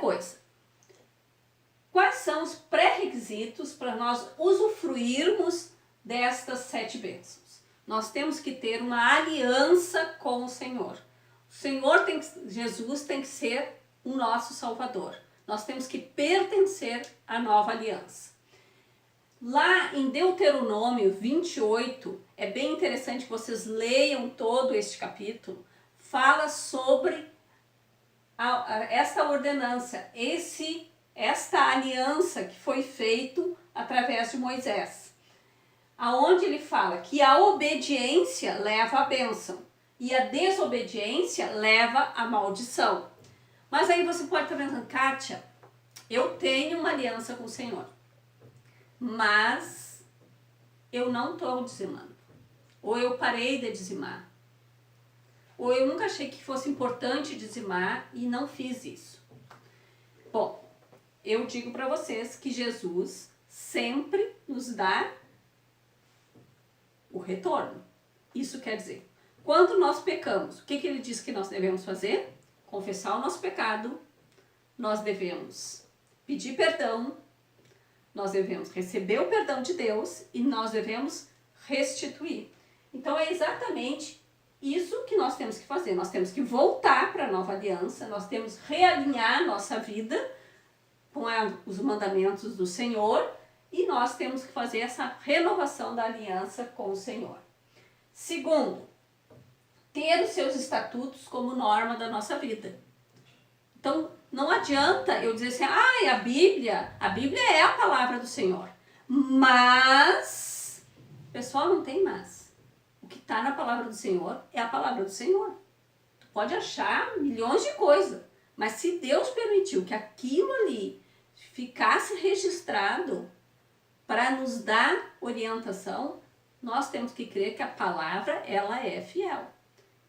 coisa, quais são os pré-requisitos para nós usufruirmos destas 7 bênçãos? Nós temos que ter uma aliança com o Senhor. Jesus tem que ser o nosso Salvador. Nós temos que pertencer à nova aliança. Lá em Deuteronômio 28, é bem interessante que vocês leiam todo este capítulo, fala sobre esta ordenança, esta aliança que foi feita através de Moisés, aonde ele fala que a obediência leva à bênção e a desobediência leva à maldição. Mas aí você pode estar pensando, Kátia, eu tenho uma aliança com o Senhor, mas eu não estou dizimando, ou eu parei de dizimar, ou eu nunca achei que fosse importante dizimar e não fiz isso. Bom, eu digo para vocês que Jesus sempre nos dá o retorno. Isso quer dizer, quando nós pecamos, o que ele diz que nós devemos fazer? Confessar o nosso pecado, nós devemos pedir perdão, nós devemos receber o perdão de Deus e nós devemos restituir. Então é exatamente isso que nós temos que fazer. Nós temos que voltar para a nova aliança, nós temos que realinhar nossa vida com os mandamentos do Senhor e nós temos que fazer essa renovação da aliança com o Senhor. Segundo, ter os seus estatutos como norma da nossa vida. Então, não adianta eu dizer assim, a Bíblia é a palavra do Senhor. Mas, pessoal, não tem mais. O que está na palavra do Senhor é a palavra do Senhor. Tu pode achar milhões de coisas, mas se Deus permitiu que aquilo ali ficasse registrado para nos dar orientação, nós temos que crer que a palavra, ela é fiel.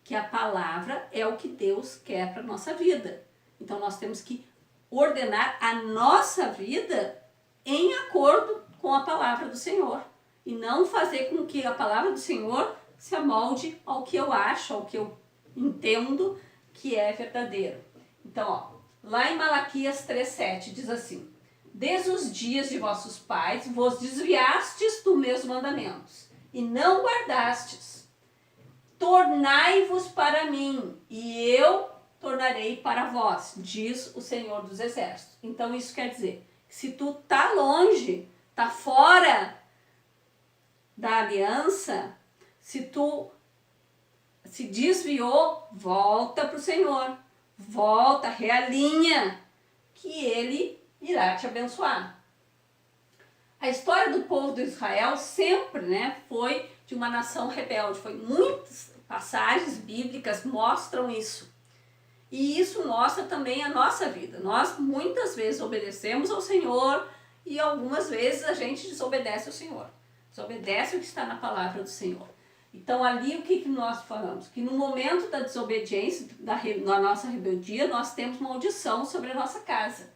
Que a palavra é o que Deus quer para a nossa vida. Então, nós temos que ordenar a nossa vida em acordo com a palavra do Senhor. E não fazer com que a palavra do Senhor se amolde ao que eu acho, ao que eu entendo que é verdadeiro. Então, lá em Malaquias 3,7 diz assim: desde os dias de vossos pais vos desviastes dos meus mandamentos e não guardastes. Tornai-vos para mim e eu tornarei para vós, diz o Senhor dos Exércitos. Então isso quer dizer que se tu tá longe, tá fora da aliança, se tu se desviou, volta para o Senhor, volta, realinha, que Ele irá te abençoar. A história do povo de Israel sempre, foi de uma nação rebelde. Muitas passagens bíblicas mostram isso. E isso mostra também a nossa vida. Nós muitas vezes obedecemos ao Senhor e algumas vezes a gente desobedece ao Senhor. Desobedece o que está na palavra do Senhor. Então ali o que nós falamos? Que no momento da desobediência, da nossa rebeldia, nós temos maldição sobre a nossa casa.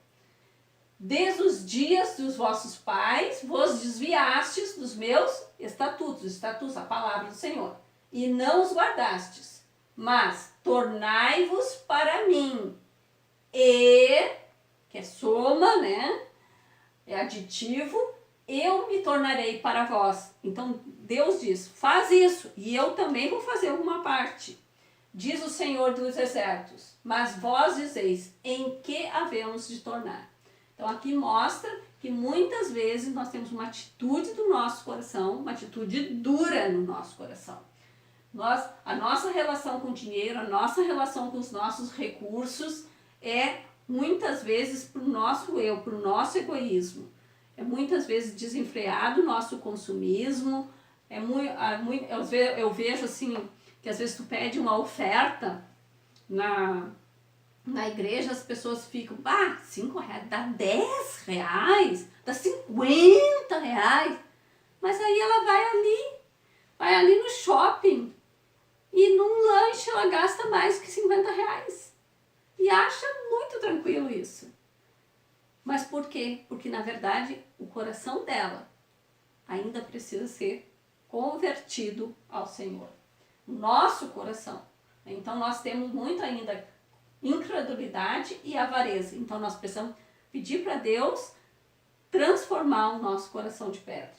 Desde os dias dos vossos pais, vos desviastes dos meus estatutos, a palavra do Senhor, e não os guardastes. Mas tornai-vos para mim, e, que é soma, é aditivo, eu me tornarei para vós. Então Deus diz, faz isso, e eu também vou fazer uma parte. Diz o Senhor dos Exércitos, mas vós dizeis, em que havemos de tornar? Então aqui mostra que muitas vezes nós temos uma atitude do nosso coração, uma atitude dura no nosso coração. A nossa relação com o dinheiro, a nossa relação com os nossos recursos é muitas vezes para o nosso eu, para o nosso egoísmo. É muitas vezes desenfreado o nosso consumismo. Eu vejo assim, que às vezes tu pede uma oferta na igreja, as pessoas ficam, 5 reais, dá 10 reais, dá 50 reais. Mas aí ela vai ali no shopping e num lanche ela gasta mais que 50 reais. E acha muito tranquilo isso. Mas por quê? Porque na verdade o coração dela ainda precisa ser convertido ao Senhor. O nosso coração. Então nós temos muito ainda incredulidade e avareza. Então nós precisamos pedir para Deus transformar o nosso coração de pedra.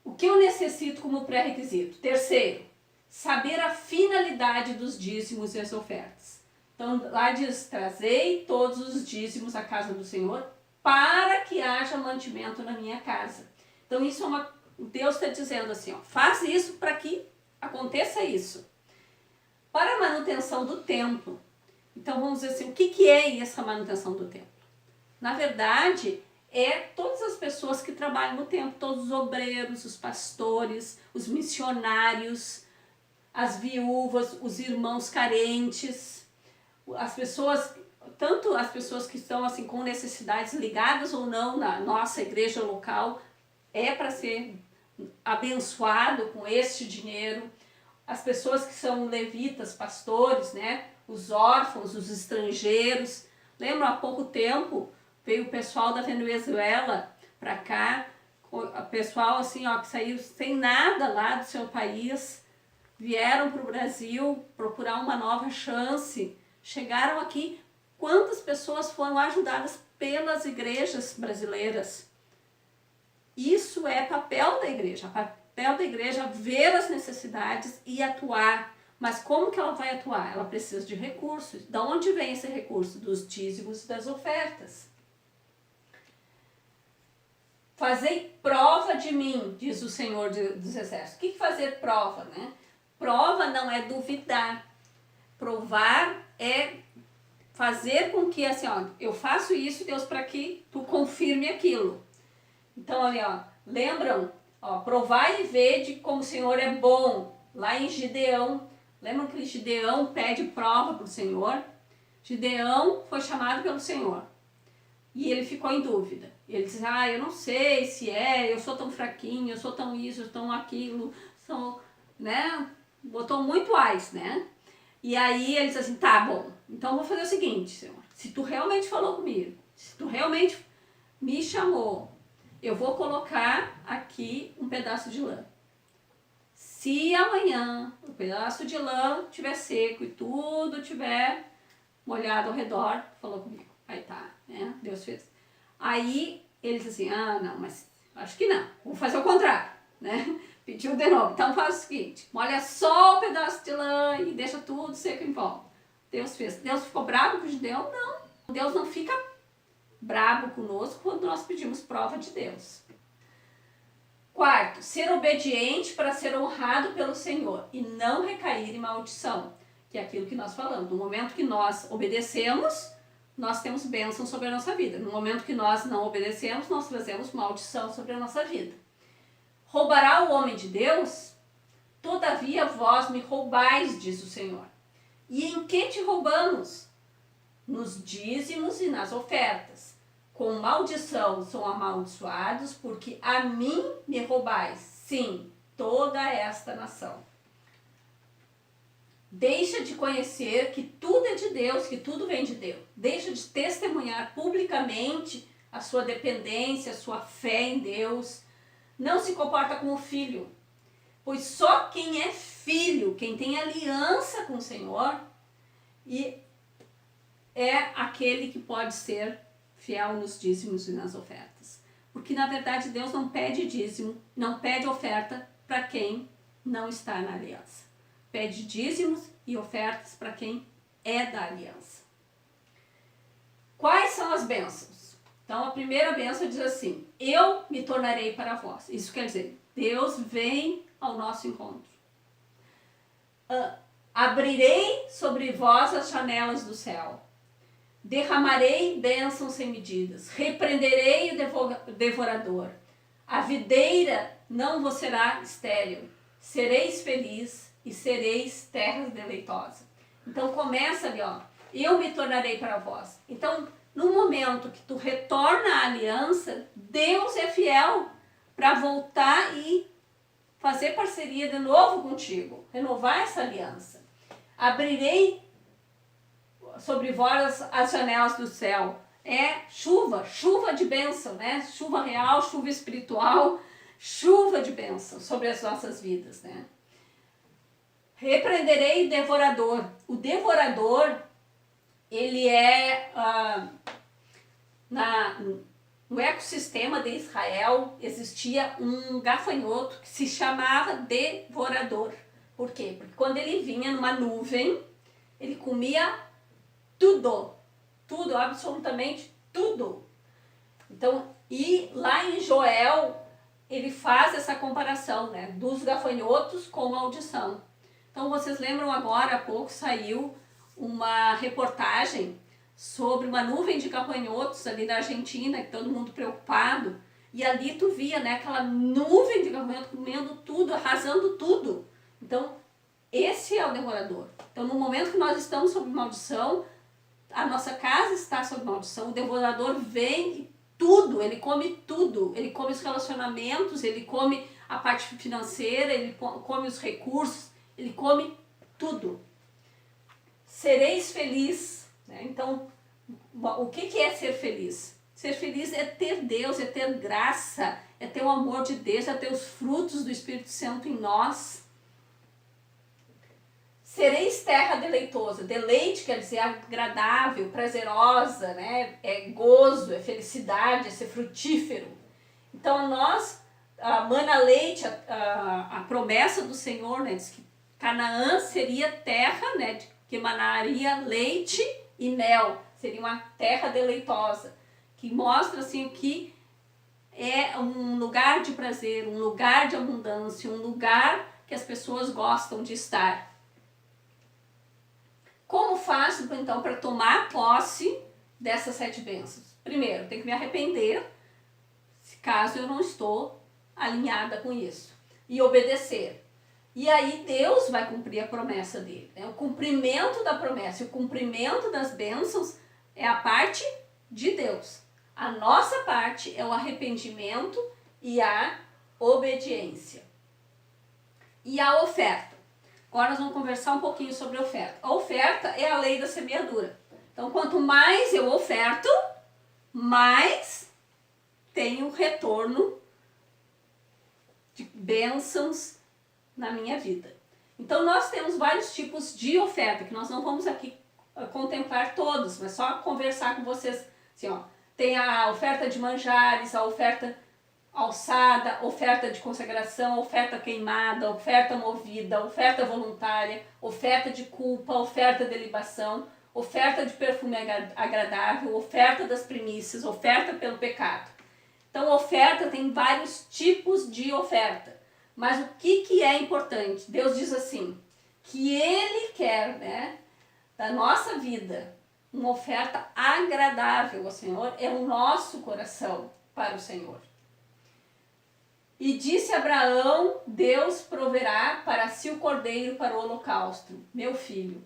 O que eu necessito como pré-requisito? Terceiro, saber a finalidade dos dízimos e as ofertas. Então lá diz, trazei todos os dízimos à casa do Senhor para que haja mantimento na minha casa. Então isso é Deus está dizendo assim, ó, faz isso para que aconteça isso. Para a manutenção do templo. Então vamos dizer assim, o que é essa manutenção do templo? Na verdade, é todas as pessoas que trabalham no templo, todos os obreiros, os pastores, os missionários, as viúvas, os irmãos carentes, as pessoas, tanto as pessoas que estão assim com necessidades ligadas ou não na nossa igreja local, é para ser abençoado com este dinheiro. As pessoas que são levitas, pastores, né? Os órfãos, os estrangeiros. Lembra, há pouco tempo veio o pessoal da Venezuela para cá, o pessoal assim, ó, que saiu sem nada lá do seu país, vieram para o Brasil procurar uma nova chance, chegaram aqui. Quantas pessoas foram ajudadas pelas igrejas brasileiras? Isso é papel da igreja. Papel da igreja é ver as necessidades e atuar. Mas como que ela vai atuar? Ela precisa de recursos. De onde vem esse recurso? Dos dízimos e das ofertas. Fazei prova de mim, diz o Senhor dos Exércitos. O que fazer prova, né? Prova não é duvidar. Provar é fazer com que, assim, ó, eu faço isso, Deus, para que tu confirme aquilo. Então, ali, ó, lembram? Ó, provai e vede como o Senhor é bom. Lá em Gideão, lembram que Gideão pede prova para o Senhor? Gideão foi chamado pelo Senhor. E ele ficou em dúvida. Ele diz, eu não sei se eu sou tão fraquinho, eu sou tão isso, eu sou tão aquilo, né? Botou muito ais, né? E aí ele diz assim, tá bom, então eu vou fazer o seguinte, Senhor, se tu realmente falou comigo, se tu realmente me chamou, eu vou colocar aqui um pedaço de lã. Se amanhã o pedaço de lã estiver seco e tudo estiver molhado ao redor, falou comigo. Aí tá, né? Deus fez. Aí ele disse assim, não, mas acho que não, vou fazer o contrário, né? Pediu de novo. Então faz o seguinte, molha só o pedaço de lã e deixa tudo seco em volta. Deus fez. Deus ficou bravo com o Gideão? Não. Deus não fica bravo conosco quando nós pedimos prova de Deus. Quarto, ser obediente para ser honrado pelo Senhor e não recair em maldição, que é aquilo que nós falamos. No momento que nós obedecemos, nós temos bênção sobre a nossa vida. No momento que nós não obedecemos, nós trazemos maldição sobre a nossa vida. Roubará o homem de Deus? Todavia vós me roubais, diz o Senhor. E em que te roubamos? Nos dízimos e nas ofertas. Com maldição são amaldiçoados, porque a mim me roubais, sim, toda esta nação. Deixa de conhecer que tudo é de Deus, que tudo vem de Deus. Deixa de testemunhar publicamente a sua dependência, a sua fé em Deus. Não se comporta como filho, pois só quem é filho, quem tem aliança com o Senhor, e é aquele que pode ser fiel nos dízimos e nas ofertas. Porque na verdade Deus não pede dízimo, não pede oferta para quem não está na aliança. Pede dízimos e ofertas para quem é da aliança. Quais são as bênçãos? Então a primeira bênção diz assim, eu me tornarei para vós. Isso quer dizer, Deus vem ao nosso encontro. Abrirei sobre vós as janelas do céu. Derramarei bênçãos sem medidas. Repreenderei o devorador. A videira não vos será estéril. Sereis feliz e sereis terras deleitosas. Então começa ali, ó. Eu me tornarei para vós. Então, no momento que tu retorna à aliança, Deus é fiel para voltar e fazer parceria de novo contigo. Renovar essa aliança. Abrirei sobre vós as janelas do céu. É chuva de bênção, né? Chuva real, chuva espiritual, chuva de bênção sobre as nossas vidas, né? Repreenderei o devorador. O devorador, ele é, no ecossistema de Israel, existia um gafanhoto que se chamava devorador. Por quê? Porque quando ele vinha numa nuvem, ele comia tudo, tudo, absolutamente tudo. Então, e lá em Joel, ele faz essa comparação, né, dos gafanhotos com a audição. Então, vocês lembram agora, há pouco saiu uma reportagem sobre uma nuvem de gafanhotos ali na Argentina, que todo mundo preocupado, e ali tu via, né, aquela nuvem de gafanhotos comendo tudo, arrasando tudo. Então, esse é o devorador. Então, no momento que nós estamos sob maldição, a nossa casa está sob maldição, o devorador vem e tudo, ele come os relacionamentos, ele come a parte financeira, ele come os recursos, ele come tudo. Sereis feliz, né? Então, o que é ser feliz? Ser feliz é ter Deus, é ter graça, é ter o amor de Deus, é ter os frutos do Espírito Santo em nós. Sereis terra deleitosa. Deleite quer dizer agradável, prazerosa, né? É gozo, é felicidade, é ser frutífero. Então nós, mana leite, a promessa do Senhor, né? Diz que Canaã seria terra, né? Que emanaria leite e mel. Seria uma terra deleitosa. Que mostra assim que é um lugar de prazer, um lugar de abundância, um lugar que as pessoas gostam de estar. Como faço, então, para tomar posse dessas 7 bênçãos? Primeiro, tenho que me arrepender, caso eu não estou alinhada com isso, e obedecer. E aí Deus vai cumprir a promessa dele. Né? O cumprimento da promessa e o cumprimento das bênçãos é a parte de Deus. A nossa parte é o arrependimento e a obediência. E a oferta. Agora nós vamos conversar um pouquinho sobre a oferta. A oferta é a lei da semeadura. Então, quanto mais eu oferto, mais tenho retorno de bênçãos na minha vida. Então, nós temos vários tipos de oferta, que nós não vamos aqui contemplar todos, mas só conversar com vocês. Assim, ó, tem a oferta de manjares, a oferta alçada, oferta de consagração, oferta queimada, oferta movida, oferta voluntária, oferta de culpa, oferta de libação, oferta de perfume agradável, oferta das primícias, oferta pelo pecado. Então, oferta tem vários tipos de oferta. Mas o que é importante? Deus diz assim, que Ele quer, né, da nossa vida, uma oferta agradável ao Senhor, é o nosso coração para o Senhor. E disse Abraão, Deus proverá para si o cordeiro para o holocausto, meu filho.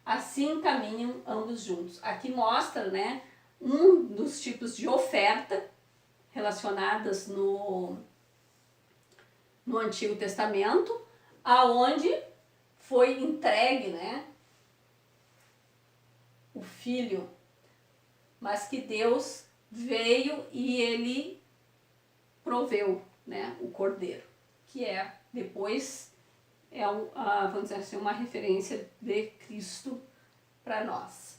Assim caminham ambos juntos. Aqui mostra, né, um dos tipos de oferta relacionadas no Antigo Testamento, aonde foi entregue, né, o filho, mas que Deus veio e ele proveu, né, o cordeiro, que é depois vamos dizer assim, uma referência de Cristo para nós.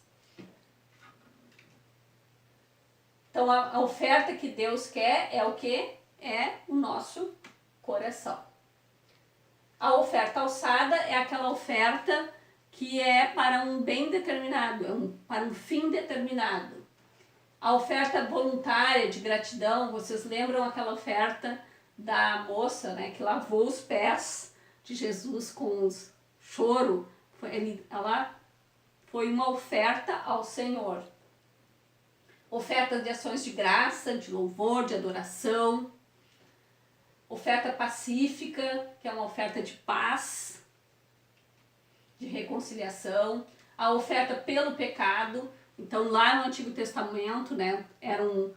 Então a oferta que Deus quer é o que? É o nosso coração. A oferta alçada é aquela oferta que é para um bem determinado, para um fim determinado. A oferta voluntária de gratidão, vocês lembram aquela oferta da moça, né, que lavou os pés de Jesus com choro? Ela foi uma oferta ao Senhor. Oferta de ações de graça, de louvor, de adoração. Oferta pacífica, que é uma oferta de paz, de reconciliação. A oferta pelo pecado. Então, lá no Antigo Testamento, né, eram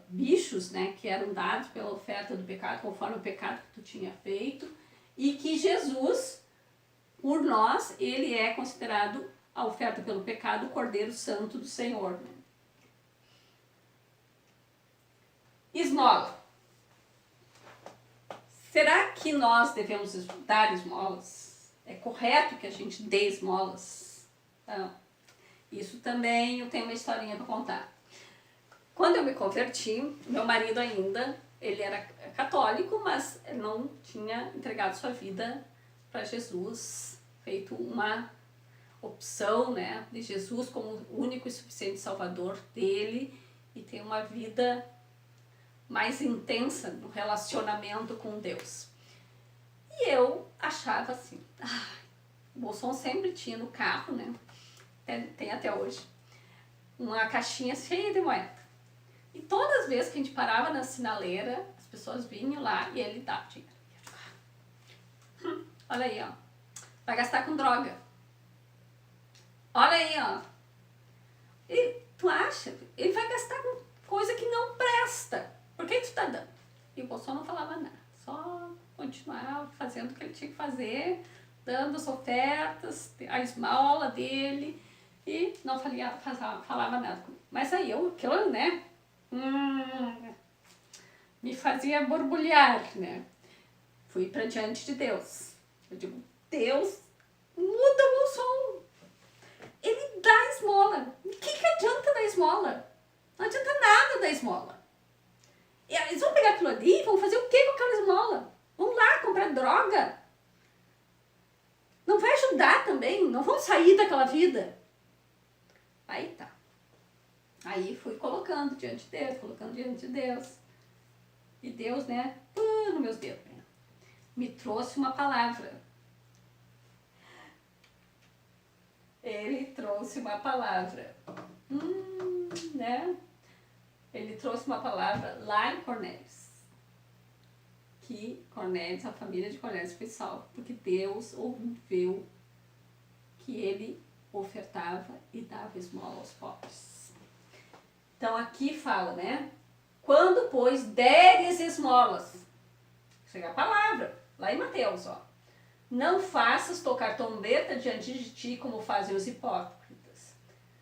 bichos, né, que eram dados pela oferta do pecado, conforme o pecado que tu tinha feito, e que Jesus, por nós, ele é considerado a oferta pelo pecado, o Cordeiro Santo do Senhor. Esmola. Será que nós devemos dar esmolas? é correto que a gente dê esmolas. Então, isso também eu tenho uma historinha para contar. Quando eu me converti, meu marido ainda, ele era católico, mas não tinha entregado sua vida para Jesus, feito uma opção, né, de Jesus como o único e suficiente salvador dele e ter uma vida mais intensa no relacionamento com Deus. E eu achava assim, o Bolson sempre tinha no carro, né, tem até hoje, uma caixinha cheia de moeda. E todas as vezes que a gente parava na sinaleira, as pessoas vinham lá e ele dava dinheiro. Olha aí, ó, vai gastar com droga. Olha aí, ó. E tu acha? Ele vai gastar com coisa que não presta. Por que tu tá dando? E o Bolsonaro não falava nada. Só continuava fazendo o que ele tinha que fazer, dando as ofertas, a esmola dele, e não falava nada comigo. Mas aí eu, aquilo, né? Me fazia borbulhar, né? Fui pra diante de Deus. Eu digo, Deus, muda o Bolsonaro. Ele dá esmola. O que adianta dar esmola? Não adianta nada dar esmola. E eles vão pegar aquilo ali e vão fazer o que com aquela esmola? Vão lá comprar droga? Não vai ajudar também? Não vão sair daquela vida? Aí tá. Aí fui colocando diante de Deus. E Deus, né, nos meus dedos, né, me trouxe uma palavra. Ele trouxe uma palavra, né? Ele trouxe uma palavra lá em Cornélios. Que Cornélios, a família de Cornélios foi salva, porque Deus ouviu que ele ofertava e dava esmola aos pobres. Então aqui fala, né? Quando, pois, deres esmolas, chega a palavra, lá em Mateus, ó. Não faças tocar trombeta diante de ti, como fazem os hipócritas,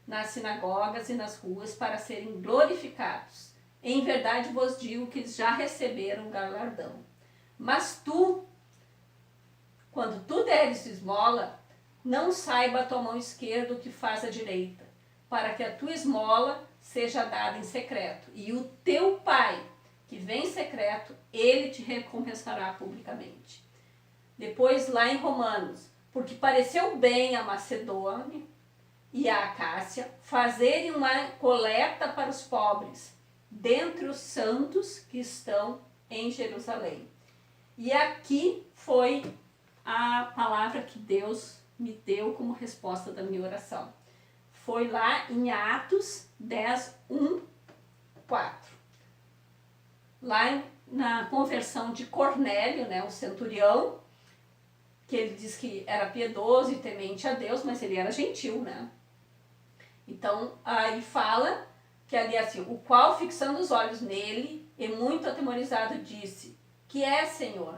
nas sinagogas e nas ruas, para serem glorificados. Em verdade vos digo que eles já receberam galardão. Mas tu, quando tu deres esmola, não saiba a tua mão esquerda o que faz a direita, para que a tua esmola seja dada em secreto. E o teu Pai, que vem em secreto, ele te recompensará publicamente. Depois lá em Romanos, porque pareceu bem a Macedônia e a Acácia fazerem uma coleta para os pobres, dentre os santos que estão em Jerusalém. E aqui foi a palavra que Deus me deu como resposta da minha oração. Foi lá em Atos 10, 1, 4. Lá na conversão de Cornélio, né, o centurião, que ele diz que era piedoso e temente a Deus, mas ele era gentil, né? Então, aí fala que ali assim, o qual fixando os olhos nele, e muito atemorizado, disse, que é, Senhor?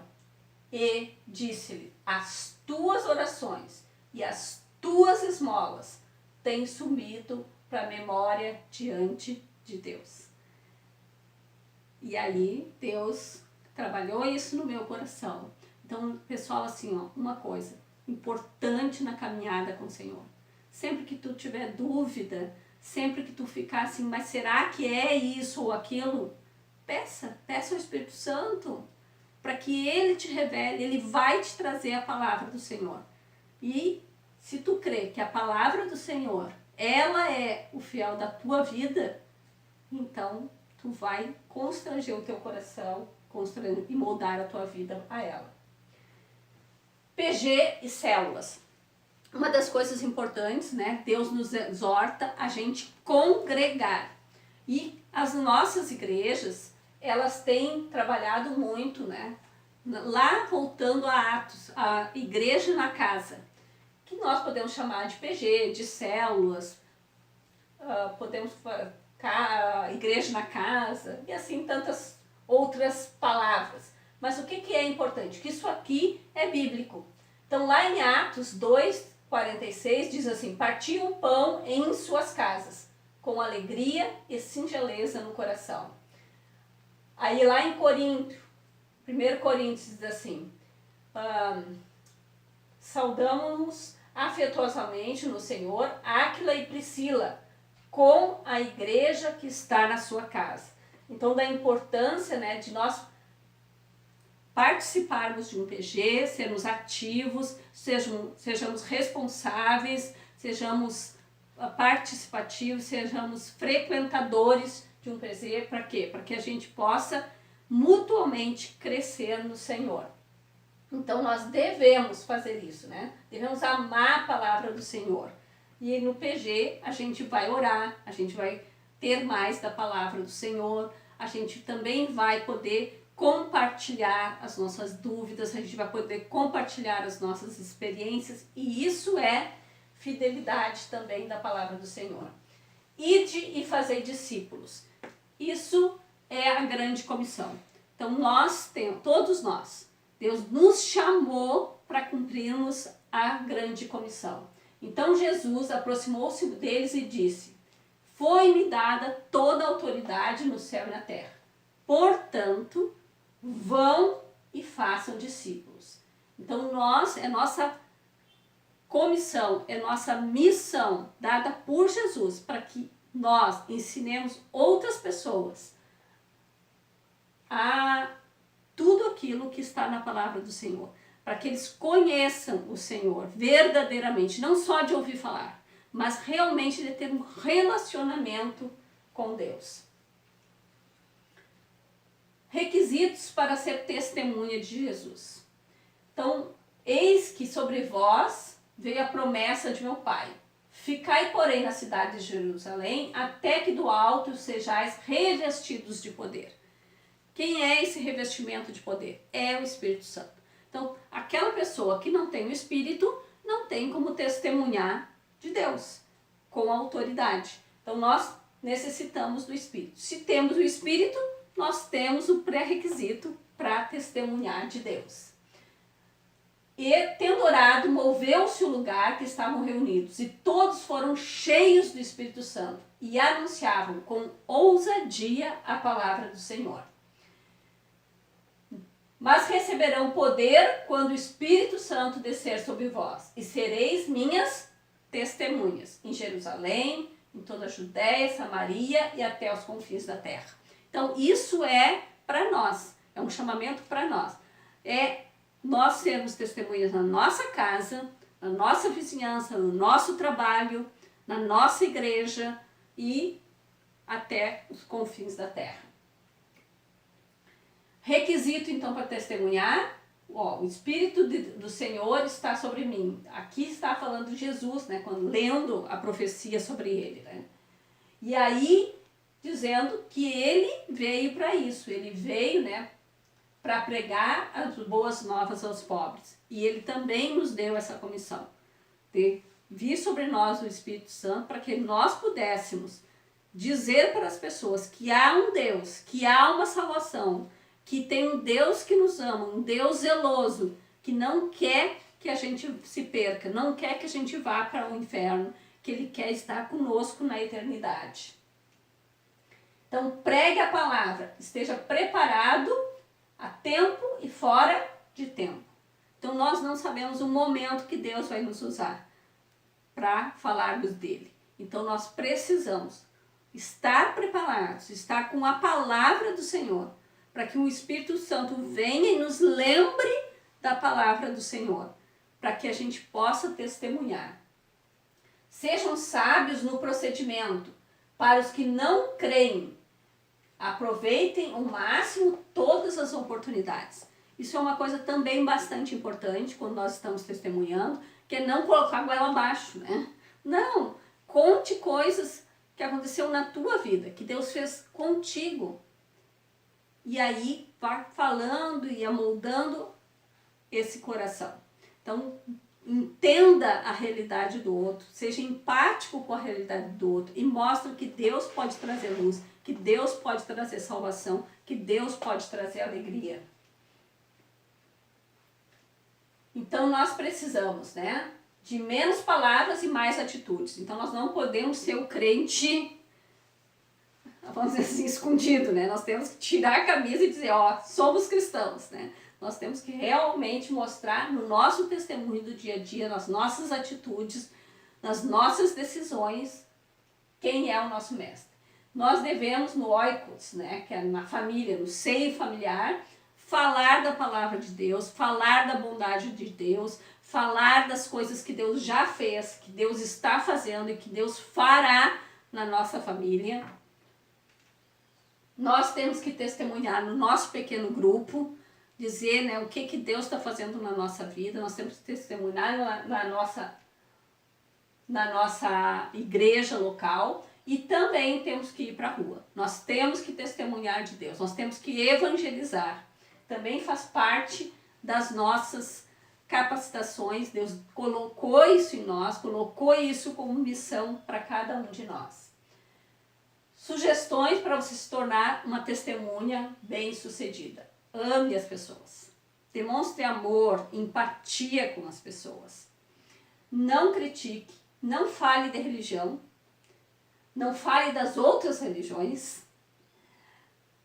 E disse-lhe, as tuas orações e as tuas esmolas têm subido para a memória diante de Deus. E aí, Deus trabalhou isso no meu coração. Então, pessoal, assim, ó, uma coisa importante na caminhada com o Senhor. Sempre que tu tiver dúvida, sempre que tu ficar assim, mas será que é isso ou aquilo? Peça ao Espírito Santo para que ele te revele, ele vai te trazer a palavra do Senhor. E se tu crê que a palavra do Senhor, ela é o fiel da tua vida, então tu vai constranger o teu coração e moldar a tua vida a ela. PG e células. Uma das coisas importantes, né? Deus nos exorta a gente congregar. E as nossas igrejas, elas têm trabalhado muito, né? Lá voltando a Atos, a igreja na casa, que nós podemos chamar de PG, de células, podemos igreja na casa e assim tantas outras palavras. Mas o que é importante? Que isso aqui é bíblico. Então lá em Atos 2:46 diz assim, partiam o pão em suas casas, com alegria e singeleza no coração. Aí lá em 1 Coríntios diz assim, saudamos-nos afetuosamente no Senhor, Áquila e Priscila, com a igreja que está na sua casa. Então, da importância, né, de nós participarmos de um PG, sermos ativos, sejamos responsáveis, sejamos participativos, sejamos frequentadores de um PG. Para quê? Para que a gente possa mutuamente crescer no Senhor. Então, nós devemos fazer isso, né? Devemos amar a palavra do Senhor. E no PG, a gente vai orar, a gente vai ter mais da palavra do Senhor, a gente também vai poder compartilhar as nossas dúvidas, a gente vai poder compartilhar as nossas experiências, e isso é fidelidade também da palavra do Senhor. Ide e fazei discípulos. Isso é a grande comissão. Então, todos nós, Deus nos chamou para cumprirmos a grande comissão. Então, Jesus aproximou-se deles e disse: foi-me dada toda a autoridade no céu e na terra. Portanto, vão e façam discípulos. Então, é nossa comissão, é nossa missão dada por Jesus para que nós ensinemos outras pessoas a tudo aquilo que está na palavra do Senhor, para que eles conheçam o Senhor verdadeiramente, não só de ouvir falar, mas realmente de ter um relacionamento com Deus. Requisitos para ser testemunha de Jesus. Então, eis que sobre vós veio a promessa de meu Pai. Ficai, porém, na cidade de Jerusalém, até que do alto sejais revestidos de poder. Quem é esse revestimento de poder? É o Espírito Santo. Então, aquela pessoa que não tem o Espírito, não tem como testemunhar de Deus com autoridade. Então, nós necessitamos do Espírito. Se temos o Espírito, nós temos o pré-requisito para testemunhar de Deus. E, tendo orado, moveu-se o lugar que estavam reunidos, e todos foram cheios do Espírito Santo, e anunciavam com ousadia a palavra do Senhor. Mas receberão poder quando o Espírito Santo descer sobre vós, e sereis minhas testemunhas em Jerusalém, em toda a Judéia, Samaria e até os confins da terra. Então, isso é para nós, é um chamamento para nós. É nós sermos testemunhas na nossa casa, na nossa vizinhança, no nosso trabalho, na nossa igreja e até os confins da terra. Requisito, então, para testemunhar: o Espírito do Senhor está sobre mim. Aqui está falando de Jesus, né, quando lendo a profecia sobre ele, né? E aí, dizendo que ele veio para isso, ele veio, né, para pregar as boas novas aos pobres. E ele também nos deu essa comissão, de vir sobre nós o Espírito Santo, para que nós pudéssemos dizer para as pessoas que há um Deus, que há uma salvação, que tem um Deus que nos ama, um Deus zeloso, que não quer que a gente se perca, não quer que a gente vá para o inferno, que ele quer estar conosco na eternidade. Então, pregue a palavra, esteja preparado a tempo e fora de tempo. Então, nós não sabemos o momento que Deus vai nos usar para falarmos dele. Então, nós precisamos estar preparados, estar com a palavra do Senhor, para que o Espírito Santo venha e nos lembre da palavra do Senhor, para que a gente possa testemunhar. Sejam sábios no procedimento. Para os que não creem, aproveitem ao máximo todas as oportunidades. Isso é uma coisa também bastante importante quando nós estamos testemunhando, que é não colocar a goela abaixo, né? Não, conte coisas que aconteceu na tua vida, que Deus fez contigo. E aí vá falando e amoldando esse coração. Então, entenda a realidade do outro, seja empático com a realidade do outro e mostre que Deus pode trazer luz, que Deus pode trazer salvação, que Deus pode trazer alegria. Então, nós precisamos, né, de menos palavras e mais atitudes. Então, nós não podemos ser o crente, vamos dizer assim, escondido, né? Nós temos que tirar a camisa e dizer, ó, somos cristãos, né? Nós temos que realmente mostrar no nosso testemunho do dia a dia, nas nossas atitudes, nas nossas decisões, quem é o nosso mestre. Nós devemos no oikos, né, que é na família, no seio familiar, falar da palavra de Deus, falar da bondade de Deus, falar das coisas que Deus já fez, que Deus está fazendo e que Deus fará na nossa família. Nós temos que testemunhar no nosso pequeno grupo, dizer, né, o que Deus está fazendo na nossa vida. Nós temos que testemunhar na nossa igreja local e também temos que ir para a rua. Nós temos que testemunhar de Deus, nós temos que evangelizar. Também faz parte das nossas capacitações. Deus colocou isso em nós, colocou isso como missão para cada um de nós. Sugestões para você se tornar uma testemunha bem-sucedida. Ame as pessoas. Demonstre amor, empatia com as pessoas. Não critique, não fale de religião, não fale das outras religiões.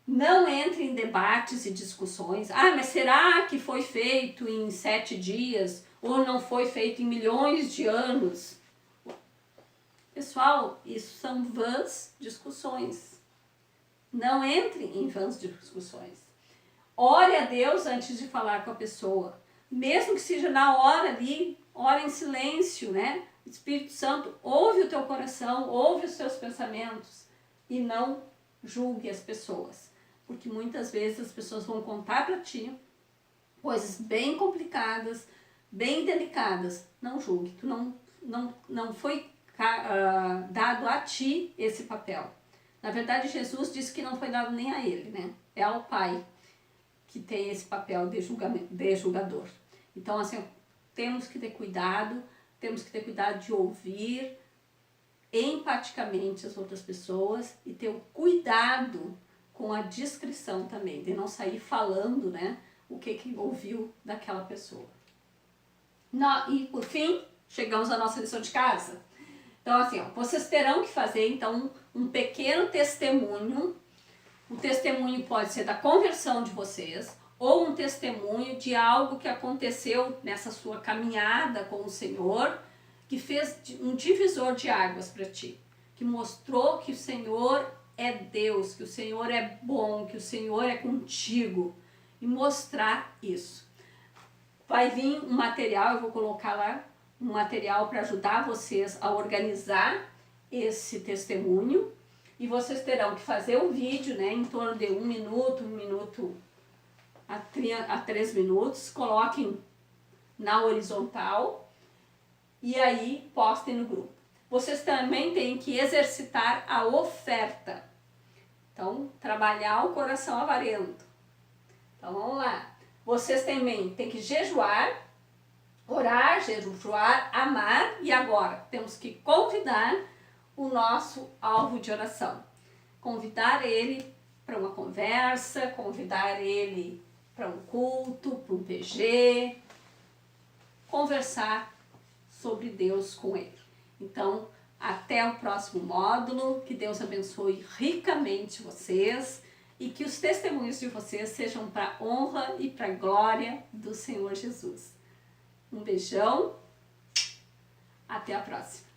Não entre em debates e discussões. Ah, mas será que foi feito em 7 dias ou não foi feito em milhões de anos? Pessoal, isso são vãs discussões. Não entre em vãs discussões. Ore a Deus antes de falar com a pessoa. Mesmo que seja na hora ali, ore em silêncio, né? Espírito Santo, ouve o teu coração, ouve os teus pensamentos e não julgue as pessoas. Porque muitas vezes as pessoas vão contar para ti coisas bem complicadas, bem delicadas. Não julgue, tu não foi dado a ti esse papel. Na verdade, Jesus disse que não foi dado nem a ele, né? É ao Pai que tem esse papel de julgador. Então, assim, temos que ter cuidado de ouvir empaticamente as outras pessoas e ter o cuidado com a discrição também, de não sair falando, né, o que ouviu daquela pessoa. E por fim, chegamos à nossa lição de casa. Então, assim, ó, vocês terão que fazer, então, um pequeno testemunho. O testemunho pode ser da conversão de vocês, ou um testemunho de algo que aconteceu nessa sua caminhada com o Senhor, que fez um divisor de águas para ti, que mostrou que o Senhor é Deus, que o Senhor é bom, que o Senhor é contigo, e mostrar isso. Vai vir um material, eu vou colocar lá, um material para ajudar vocês a organizar esse testemunho, e vocês terão que fazer um vídeo, né, em torno de 1 minuto a 3 minutos, coloquem na horizontal e aí postem no grupo. Vocês também têm que exercitar a oferta. Então, trabalhar o coração avarento. Então, vamos lá. Vocês também têm que jejuar, orar, jejuar, amar, e agora temos que convidar o nosso alvo de oração. Convidar ele para uma conversa, convidar ele para um culto, para um PG, conversar sobre Deus com ele. Então, até o próximo módulo, que Deus abençoe ricamente vocês e que os testemunhos de vocês sejam para a honra e para a glória do Senhor Jesus. Um beijão, até a próxima.